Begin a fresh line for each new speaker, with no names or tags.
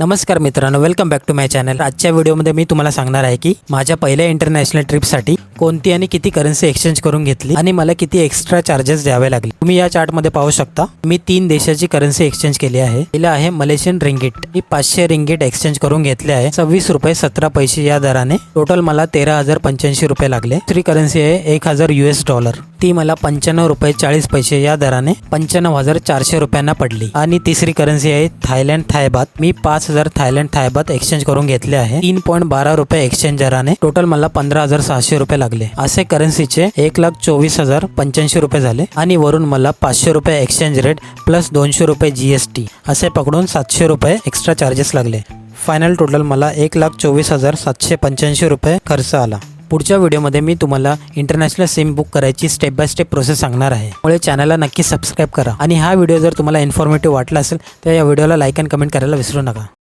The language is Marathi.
नमस्कार मित्रांनो, welcome back to my channel. आजच्या व्हिडिओमध्ये मी तुम्हाला सांगणार आहे की माझ्या पहिल्या इंटरनॅशनल ट्रिपसाठी कोणती आणि किती करन्सी एक्सचेंज करून घेतली आणि मला किती एक्स्ट्रा चार्जेस द्यावे लागले। तुम्ही या चार्टमध्ये पाहू शकता मी 3 देशाची करन्सी एक्सचेंज केली आहे। पहिलं आहे मलेशियन रिंगिट। मी 500 रिंगिट एक्सचेंज करून घेतले आहे 26 रुपये 17 पैसे या दराने। टोटल मला 13,085 रुपये लागले। दुसरी करन्सी आहे 1000 US डॉलर। ती मला 95 रुपये 40 पैसे या दराने 95,400 रुपयांना पडली। आणि तिसरी करन्सी आहे थायलंड थाय बात। मी 5000 थायलंड थाय बात एक्सचेंज करून घेतले आहे 3.12 रुपये एक्सचेंज दराने। टोटल मला 15,600 रुपये लागले। असे करन्सीचे 1,24,085 रुपये झाले आणि वरून मला 500 रुपये एक्सचेंज रेट प्लस 200 रुपये GST असे पकडून 700 रुपये एक्स्ट्रा चार्जेस लागले। फायनल टोटल मला 1,24,785 रुपये खर्च आला। पुढच्या व्हिडिओमध्ये मी तुम्हाला इंटरनॅशनल सिम बुक करायची स्टेप बाय स्टेप प्रोसेस सांगणार आहे। त्यामुळे चॅनलला नक्की सबस्क्राइब करा आणि हा व्हिडिओ जर तुम्हाला इन्फॉर्मेटिव्ह वाटला असेल तर या व्हिडिओला लाईक आणि कमेंट करायला विसरू नका।